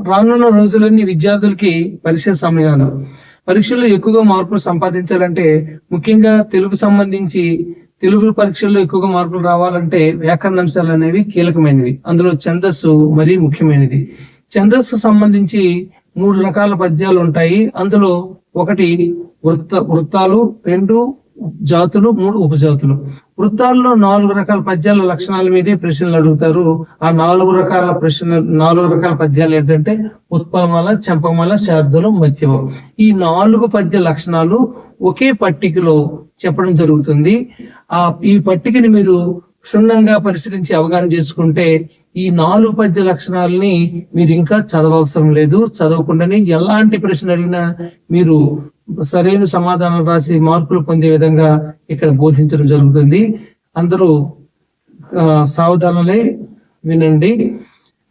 రానున్న రోజులన్నీ విద్యార్థులకి పరీక్ష సమయాలు. పరీక్షల్లో ఎక్కువగా మార్కులు సంపాదించాలంటే, ముఖ్యంగా తెలుగు సంబంధించి తెలుగు పరీక్షల్లో ఎక్కువగా మార్కులు రావాలంటే వ్యాకరణ అంశాలు అనేవి కీలకమైనవి. అందులో ఛందస్సు మరీ ముఖ్యమైనది. ఛందస్సు సంబంధించి 3 రకాల పద్యాలు ఉంటాయి. అందులో ఒకటి వృత్తాలు, 2 జాతులు, 3 ఉపజాతులు. వృత్తాల్లో 4 రకాల పద్యాల లక్షణాల మీదే ప్రశ్నలు అడుగుతారు. ఆ 4 రకాల పద్యాలు ఏంటంటే ఉత్పలమాల, చంపమాల, శార్దూలం, మధ్యమం. ఈ 4 పద్య లక్షణాలు ఒకే పట్టికలో చెప్పడం జరుగుతుంది. ఈ పట్టికని మీరు క్షుణ్ణంగా పరిశీలించి అవగాహన చేసుకుంటే ఈ 4 పద్య లక్షణాలని మీరు ఇంకా చదవవసరం లేదు. చదవకుండానే ఎలాంటి ప్రశ్న అడిగినా మీరు సరైన సమాధానం రాసి మార్కులు పొందే విధంగా ఇక్కడ బోధించడం జరుగుతుంది. అందరూ సావధానలే వినండి.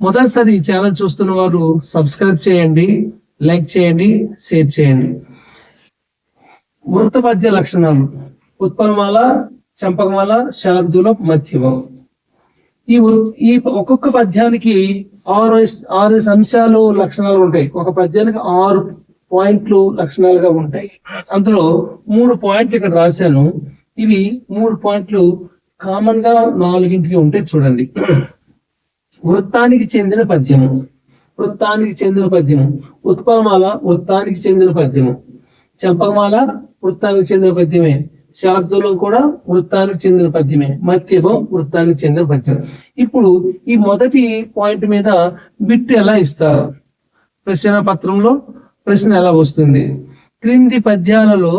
మొదటిసారి ఈ ఛానల్ చూస్తున్న వారు సబ్స్క్రైబ్ చేయండి, లైక్ చేయండి, షేర్ చేయండి. వృత్త పద్య లక్షణాలు: ఉత్పలమాల, చంపకమాల, శార్దూలం, మధ్యమం. ఈ ఒక్కొక్క పద్యానికి 6 అంశాలు లక్షణాలు ఉంటాయి. ఒక పద్యానికి 6 పాయింట్లు లక్షణాలుగా ఉంటాయి. అందులో 3 పాయింట్లు ఇక్కడ రాశాను. ఇవి 3 పాయింట్లు కామన్ గా 4కి ఉంటాయి. చూడండి. వృత్తానికి చెందిన పద్యము, ఉత్పలమాల వృత్తానికి చెందిన పద్యము, చంపకమాల వృత్తానికి చెందిన పద్యమే, శార్దూలం కూడా వృత్తానికి చెందిన పద్యమే, మధ్యమం వృత్తానికి చెందిన పద్యం. ఇప్పుడు ఈ మొదటి పాయింట్ మీద బిట్ ఎలా ఇస్తారు? ప్రశ్న పత్రంలో ప్రశ్న ఎలా వస్తుంది? క్రింది పద్యాలలో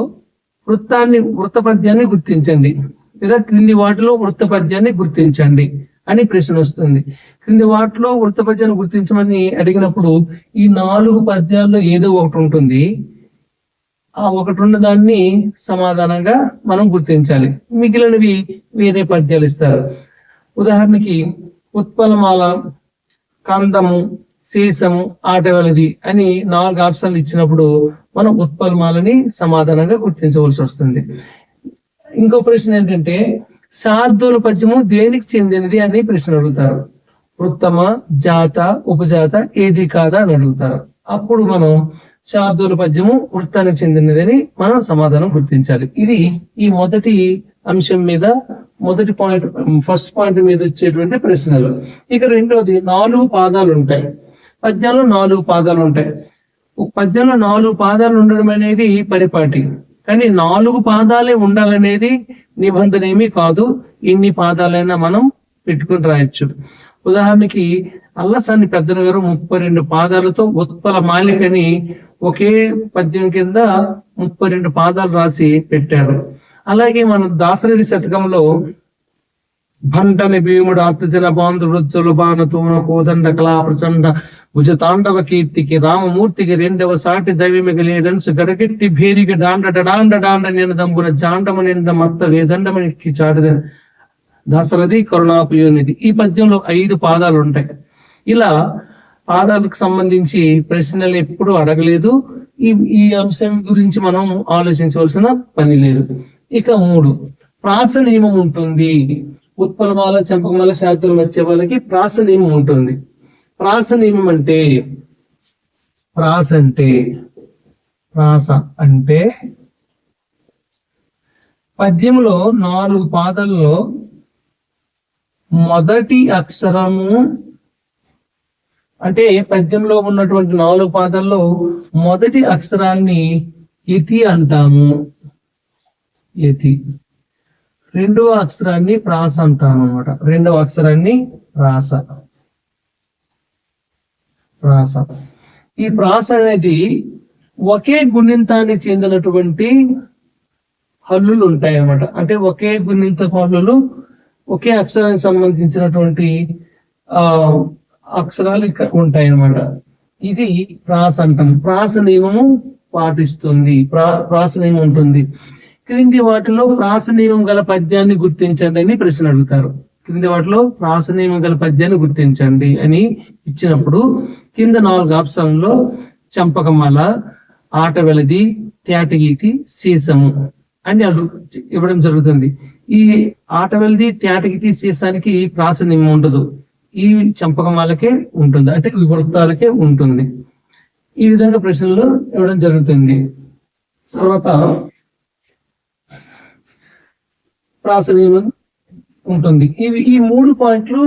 వృత్త పద్యాన్ని గుర్తించండి, లేదా క్రింది వాటిలో వృత్త పద్యాన్ని గుర్తించండి అని ప్రశ్న వస్తుంది. క్రింది వాటిలో వృత్త పద్యాన్ని గుర్తించమని అడిగినప్పుడు ఈ 4 పద్యాల్లో ఏదో ఒకటి ఉంటుంది. ఆ ఒకటి ఉన్న దాన్ని సమాధానంగా మనం గుర్తించాలి. మిగిలినవి వేరే పద్యాలు ఇస్తారు. ఉదాహరణకి ఉత్పలమాల, కందము, శేషము, ఆటవెలది అని 4 ఆప్షన్లు ఇచ్చినప్పుడు మనం ఉత్పలమాలని సమాధానంగా గుర్తించవలసి వస్తుంది. ఇంకో ప్రశ్న ఏంటంటే శార్దూల పద్యము దేనికి చెందినది అని ప్రశ్న అడుగుతారు. వృత్తమ, జాత, ఉపజాత ఏది కాదా అని అడుగుతారు. అప్పుడు మనం శార్దూల పద్యము వృత్తానికి చెందినదని మనం సమాధానం గుర్తించాలి. ఇది ఈ మొదటి అంశం మీద, ఫస్ట్ పాయింట్ మీద వచ్చేటువంటి ప్రశ్నలు. ఇక రెండవది 4 పాదాలు ఉంటాయి. పద్యంలో 4 పాదాలు ఉంటాయి. పద్యంలో 4 పాదాలు ఉండడం అనేది పరిపాటి, కానీ 4 పాదాలే ఉండాలనేది నిబంధన ఏమీ కాదు. ఎన్ని పాదాలైనా మనం పెట్టుకుని రాయొచ్చు. ఉదాహరణకి అల్లసాని పెద్దన గారు 32 పాదాలతో ఉత్పల మాలికని ఒకే పద్యం కింద 32 పాదాలు రాసి పెట్టారు. అలాగే మన దాశరథి శతకంలో భంటని భీముడు అర్తజన బాంధు వృత్తులు బాణతోన కోదండ కళా ప్రచండ భుజ తాండవ కీర్తికి రామమూర్తికి 2వ సాటి దైవమిగ లేడన్స్ గడగెట్టి భేరిగ డాండ నినదంబున జాండమ నిండ మత్త వేదండమనికి చాటదని దాశరథి కరుణాపయోనిధి. ఈ పద్యంలో 5 పాదాలు ఉంటాయి. ఇలా పాదాలకు సంబంధించి ప్రశ్నలు ఎప్పుడు అడగలేదు. ఈ అంశం గురించి మనం ఆలోచించవలసిన పని లేదు. ఇక 3 ప్రాస నియమం ఉంటుంది. ఉత్పలమాల, చంపకమాల, శార్దూలం వచ్చే వాళ్ళకి ప్రాస నియమం ఉంటుంది. ప్రాస నియమం అంటే ప్రాస అంటే పద్యంలో 4 పాదాల్లో మొదటి అక్షరము, అంటే పద్యంలో ఉన్నటువంటి 4 పాదాల్లో మొదటి అక్షరాన్ని యతి అంటాము. యతి. 2వ అక్షరాన్ని ప్రాస అంటాము అన్నమాట. 2వ అక్షరాన్ని ప్రాస. ఈ ప్రాస అనేది ఒకే గుణింతానికి చెందినటువంటి హల్లులు ఉంటాయి అన్నమాట. అంటే ఒకే గుణింత హల్లులు, ఒకే అక్షరానికి సంబంధించినటువంటి అక్షరాలు ఇక్కడ ఉంటాయి అన్నమాట. ఇది ప్రాస అంటాం. ప్రాస నియమము పాటిస్తుంది, ప్రాస నియమం ఉంటుంది. క్రింది వాటిలో ప్రాస నియమం గల పద్యాన్ని గుర్తించండి అని ప్రశ్న అడుగుతారు. క్రింది వాటిలో ప్రాస నియమం గల పద్యాన్ని గుర్తించండి అని ఇచ్చినప్పుడు కింద 4 ఆప్షన్లలో చంపకమాల, ఆటవెలది, తేటగీతి, శేషము అని ఇవ్వడం జరుగుతుంది. ఈ ఆటవెలది, తేటగీతి, శేషానికి ప్రాస నియమం ఉండదు. ఈ చంపకమాలకే ఉంటుంది, అంటే ఈ వృత్తాలకే ఉంటుంది. ఈ విధంగా ప్రశ్నలు ఇవ్వడం జరుగుతుంది. తర్వాత ప్రాస నియమం ఉంటుంది. ఈ 3 పాయింట్లు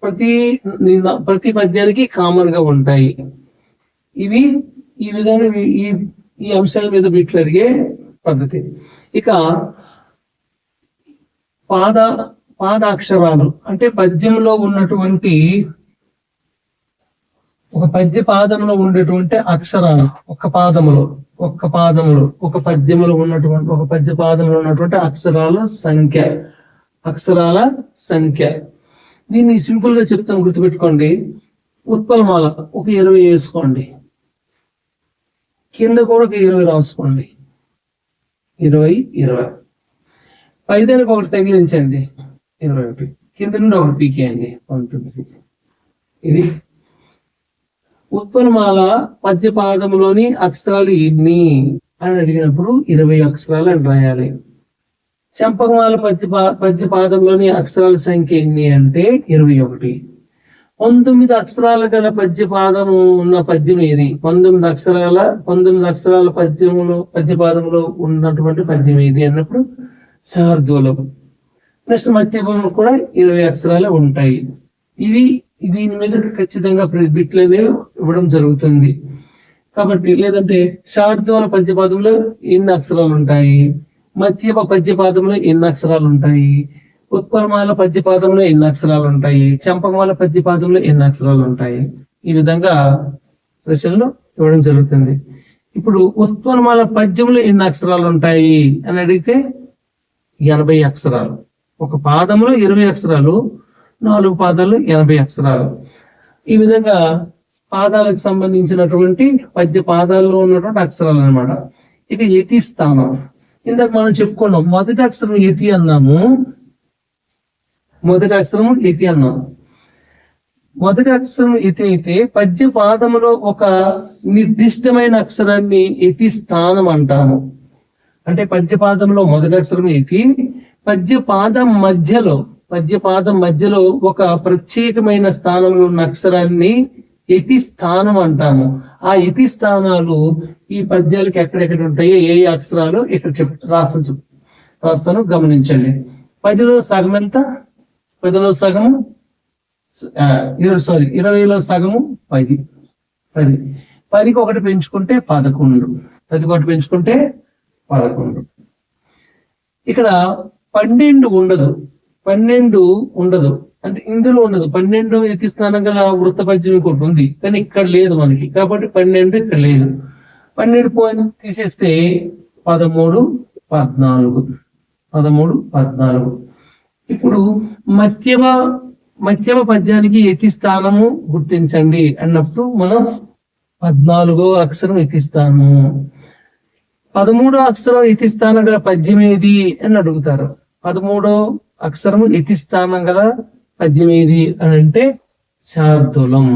ప్రతి పద్యానికి కామన్ గా ఉంటాయి. ఇవి ఈ విధంగా ఈ అంశాల మీద బిట్లు అడిగే పద్ధతి. ఇక పాదాక్షరాలు అంటే పద్యంలో ఉన్నటువంటి ఒక పద్య పాదంలో ఉండేటువంటి అక్షరాలు, ఒక పద్యములో ఉన్నటువంటి అక్షరాల సంఖ్య. దీన్ని సింపుల్ గా చెప్తాను, గుర్తుపెట్టుకోండి. ఉత్పలమాల ఒక 20 వేసుకోండి, కింద కూడా ఒక 20 రాసుకోండి. 20 పైదానికి ఒకటి తగిలించండి, 21. కింద నుండి ఒకటి పీకేయండి, 19. ఇది ఉత్పలమాల పద్యపాదంలోని అక్షరాలు ఎన్ని అని అడిగినప్పుడు 20 అక్షరాలు అని రాయాలి. చంపకమాల పద్యపాదంలోని అక్షరాల సంఖ్య ఎన్ని అంటే 21. 19 అక్షరాలు గల పద్యపాదము ఉన్న పద్యం ఏది? 19 అక్షరాల పద్యపాదంలో ఉన్నటువంటి పద్యం ఏది అన్నప్పుడు శార్దూలం. నెక్స్ట్ మధ్యపంలో కూడా 20 అక్షరాలు ఉంటాయి. దీని మీద ఖచ్చితంగా బిట్లు అనేవి ఇవ్వడం జరుగుతుంది. కాబట్టి లేదంటే శార్దూల పద్యపాదంలో ఎన్ని అక్షరాలు ఉంటాయి, మధ్యప పద్యపాదంలో ఎన్ని అక్షరాలు ఉంటాయి, ఉత్పలమాల పద్యపాదంలో ఎన్ని అక్షరాలు ఉంటాయి, చంపకమాల పద్యపాదంలో ఎన్ని అక్షరాలు ఉంటాయి, ఈ విధంగా ప్రశ్నలు ఇవ్వడం జరుగుతుంది. ఇప్పుడు ఉత్పలమాల పద్యంలో ఎన్ని అక్షరాలు ఉంటాయి అని అడిగితే 80 అక్షరాలు. ఒక పాదంలో 20 అక్షరాలు, 4 పాదాలు 80 అక్షరాలు. ఈ విధంగా పాదాలకు సంబంధించినటువంటి పద్య పాదాల్లో ఉన్నటువంటి అక్షరాలు అన్నమాట. ఇక యతి స్థానం, ఇందాక మనం చెప్పుకున్నాం, మొదటి అక్షరం యతి అన్నాము. మొదటి అక్షరం యతి అయితే పద్య పాదములో ఒక నిర్దిష్టమైన అక్షరాన్ని యతి స్థానం అంటాము. అంటే పద్యపాదంలో మొదటి అక్షరం యతి, పద్యపాదం మధ్యలో ఒక ప్రత్యేకమైన స్థానంలో ఉన్న అక్షరాన్ని యతి స్థానం అంటాము. ఆ యతి స్థానాలు ఈ పద్యాలకు ఎక్కడెక్కడ ఉంటాయో, ఏ అక్షరాలు ఇక్కడ రాస్తాను గమనించండి. 10లో సగం ఎంత? 10లో సగము 20లో సగము 10. 10కి ఒకటి పెంచుకుంటే 11. 10కి ఒకటి పెంచుకుంటే 11. ఇక్కడ 12 ఉండదు, అంటే ఇందులో ఉండదు. 12 యతి స్థానం గల వృత్త పద్యం ఇంకోటి ఉంది, కానీ ఇక్కడ లేదు మనకి, కాబట్టి 12 ఇక్కడ లేదు. 12 పోయిన తీసేస్తే 13, 14. ఇప్పుడు మధ్యమ పద్యానికి యతి స్థానము గుర్తించండి అన్నప్పుడు మనం 14వ అక్షరం యతి స్థానము. 13వ అక్షరం యతి స్థానం గల పద్యం ఏది అని అడుగుతారు. 13వ అక్షరం యతి స్థానం గల పద్యం ఏది అని అంటే శార్దూలం.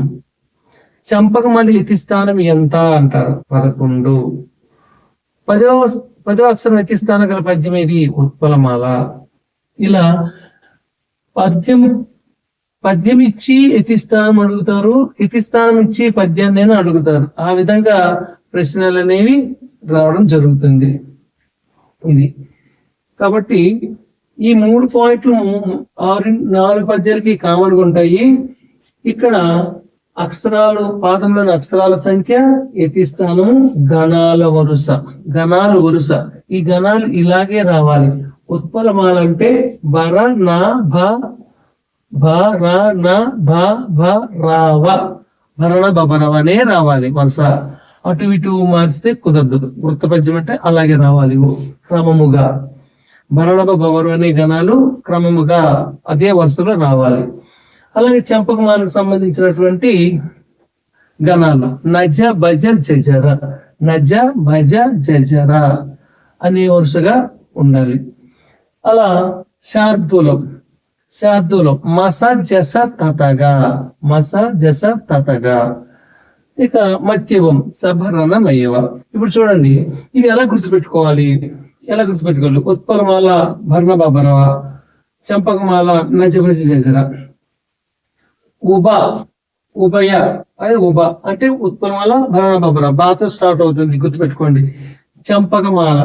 చంపకమాల యతి స్థానం ఎంత అంటారు? 11. 10వ అక్షరం యతి స్థానం గల పద్యం ఏది? ఉత్పలమాల. ఇలా పద్యం ఇచ్చి యతి స్థానం అడుగుతారు, యతి స్థానం ఇచ్చి పద్యాన్ని అడుగుతారు. ఆ విధంగా ప్రశ్నలు అనేవి రావడం జరుగుతుంది. ఇది కాబట్టి ఈ 3 పాయింట్లు 4 పద్యాలకి కామన్ గా ఉంటాయి. ఇక్కడ అక్షరాలు, పాదంలోని అక్షరాల సంఖ్య, యతి స్థానం, గణాలు వరుస. ఈ గణాలు ఇలాగే రావాలి. ఉత్పలమాల అంటే బర నా భ ర న భ రావ, భరణ బరవనే రావాలి వరుస. అటు ఇటు మార్చితే కుదరదు. వృత్తపద్యం అంటే అలాగే రావాలి క్రమముగా. భరణ బవరు అనే గణాలు క్రమముగా అదే వరుసలో రావాలి. అలాగే చంపకమాలకు సంబంధించినటువంటి గణాలు నజ భజ జజర అనే వరుసగా ఉండాలి. అలా శార్దూలం మస జస తతగా. ఇక మధ్యవం సభరణమయ్యవ. ఇప్పుడు చూడండి, ఇవి ఎలా గుర్తుపెట్టుకోవాలి? ఉత్పలమాల భరణ బరవ, చంపకమాల నజ భజ జజర. ఉభయ అదే ఉభ అంటే ఉత్పలమాల భరణ బబర బాతో స్టార్ట్ అవుతుంది, గుర్తుపెట్టుకోండి. చంపకమాల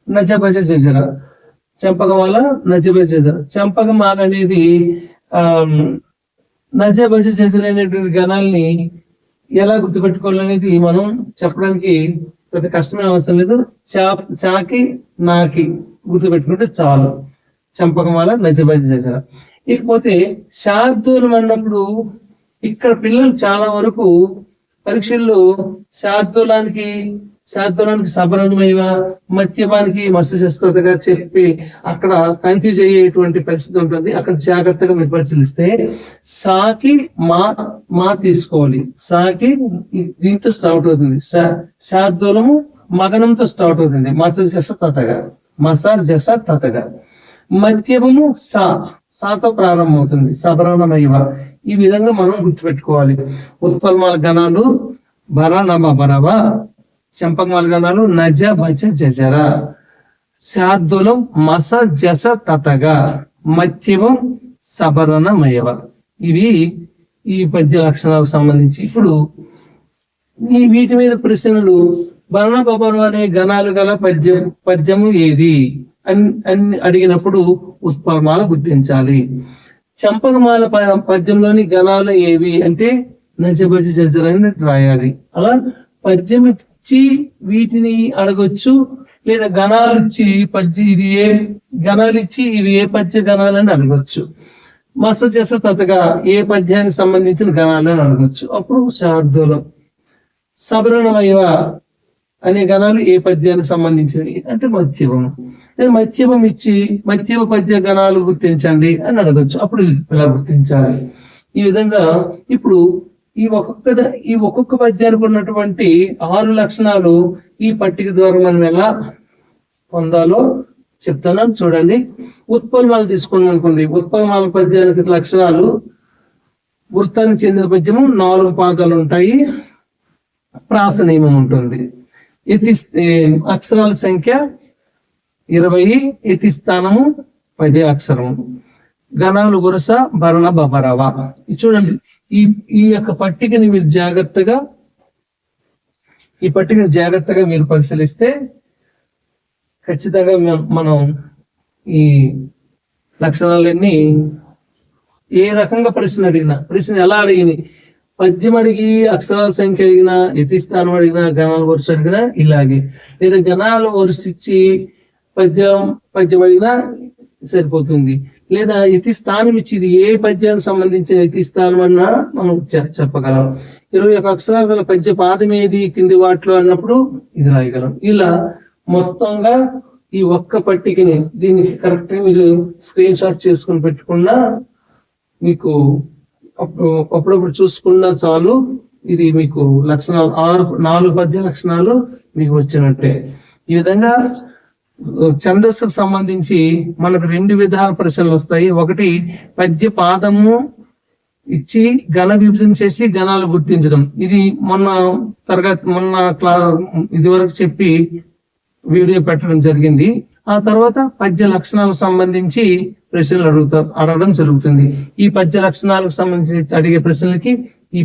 నజభజ జజర, చంపకమాల నజభజ జజర. చంపకమాల అనేది నజభజ జజర అనేటువంటి గణాలని ఎలా గుర్తుపెట్టుకోవాలనేది మనం చెప్పడానికి పెద్ద కష్టమైన అవసరం లేదు. చాకి నాకి గుర్తుపెట్టుకుంటే చాలు. చంపకమాల నజభజ జజర. ఇకపోతే శార్దూలం అన్నప్పుడు ఇక్కడ పిల్లలు చాలా వరకు పరీక్షల్లో శార్దూలానికి సబరణమయ్య, మత్యమానికి మత్స్య శస్త్రతగా చెప్పి అక్కడ కన్ఫ్యూజ్ అయ్యేటువంటి పరిస్థితి ఉంటుంది. అక్కడ జాగ్రత్తగా మీరు పరిశీలిస్తే సాకి మా తీసుకోవాలి. సాకి దీంతో స్టార్ట్ అవుతుంది. శార్దూలము మగనంతో స్టార్ట్ అవుతుంది. మస జస తతగా, మసార్ జస తతగా. మధ్యమము సాతో ప్రారంభమవుతుంది. సబరణమయ్య. ఈ విధంగా మనం గుర్తుపెట్టుకోవాలి. ఉత్పలమాల గణాలు బర నమ బరవ, చంపకమాల గణాలు నజ భజ జజర, శార్దూలం మస జస తతగా, మధ్యమం సబరణమయవ. ఇవి ఈ పద్య లక్షణాలకు సంబంధించి. ఇప్పుడు ఈ వీటి మీద ప్రశ్నలు బరణ బబరు అనే గణాలు గల పద్యము ఏది అని అడిగినప్పుడు ఉత్పలమాల గుర్తించాలి. చంపకమాల పద్యంలోని గణాలు ఏవి అంటే నజభజ జజర అని రాయాలి. అలా పద్యం ఇచ్చి వీటిని అడగొచ్చు, లేదా గణాలు ఇచ్చి ఇది ఏ గణాలు ఇచ్చి ఇవి ఏ పద్య గణాలని అడగొచ్చు. మస జస తతగా ఏ పద్యానికి సంబంధించిన గణాలని అడగొచ్చు. అప్పుడు శార్దూలం. సబరణమయ్య అనే గణాలు ఏ పద్యానికి సంబంధించినవి అంటే మధ్యమం. మధ్యమం ఇచ్చి మధ్యమ పద్య గణాలు గుర్తించండి అని అడగచ్చు. అప్పుడు ఇలా గుర్తించాలి. ఈ విధంగా ఇప్పుడు ఈ ఒక్కొక్క పద్యానికి ఉన్నటువంటి 6 లక్షణాలు ఈ పట్టిక ద్వారా మనం ఎలా పొందాలో చెప్తున్నాను చూడండి. ఉత్పలమాల తీసుకున్నాం అనుకోండి. ఉత్పలమాల పద్యానికి లక్షణాలు: వృత్తానికి చెందిన పద్యము 4 పాదాలు ఉంటాయి, ప్రాస నియమం ఉంటుంది, అక్షరాల సంఖ్య 20, యతి స్థానము 10 అక్షరము, గణాలు వరుస భరణ బబరవ. చూడండి, ఈ యొక్క పట్టికని మీరు జాగ్రత్తగా మీరు పరిశీలిస్తే ఖచ్చితంగా మనం ఈ లక్షణాలన్నీ ఏ రకంగా ప్రశ్న ఎలా అడిగింది, పద్యం అడిగి అక్షరాల సంఖ్య అడిగినా, యతి స్థానం అడిగినా, గణాల వరుస అడిగినా ఇలాగే, లేదా గణాలు వరుస ఇచ్చి పద్యం అడిగినా సరిపోతుంది, లేదా యతి స్థానం ఇచ్చి ఇది ఏ పద్యానికి సంబంధించిన యతి స్థానం అన్నా మనం చెప్పగలం. 21 అక్షరాలు గల పద్య పాదం ఏది కింది వాటిలో అన్నప్పుడు ఇది రాయగలం. ఇలా మొత్తంగా ఈ ఒక్క పట్టికని దీనికి కరెక్ట్ గా మీరు స్క్రీన్ షాట్ చేసుకుని పెట్టుకున్నా మీకు అప్పుడప్పుడు చూసుకున్నా చాలు. ఇది మీకు లక్షణాలు 4 పద్య లక్షణాలు మీకు వచ్చినట్టే. ఈ విధంగా ఛందస్సుకు సంబంధించి మనకు 2 విధాల ప్రశ్నలు వస్తాయి. ఒకటి పద్య పాదము ఇచ్చి గణ విభజన చేసి గణాలు గుర్తించడం. ఇది మొన్న ఇది వరకు చెప్పి వీడియో పెట్టడం జరిగింది. ఆ తర్వాత పద్య లక్షణాలకు సంబంధించి ప్రశ్నలు అడగడం జరుగుతుంది. ఈ పద్య లక్షణాలకు సంబంధించి అడిగే ప్రశ్నలకి ఈ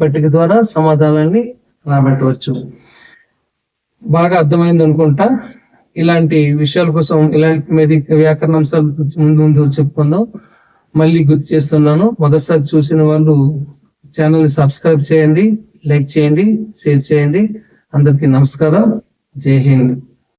పట్టిక ద్వారా సమాధానాన్ని రాబట్టవచ్చు. బాగా అర్థమైంది అనుకుంటా. ఇలాంటి విషయాల కోసం ఇలాంటి వ్యాకరణ అంశాలు ముందు చెప్పుకుందాం. మళ్ళీ గుర్తు చేస్తున్నాను, మొదటిసారి చూసిన వాళ్ళు ఛానల్ ని సబ్స్క్రైబ్ చేయండి, లైక్ చేయండి, షేర్ చేయండి. అందరికీ నమస్కారం. జై హింద్.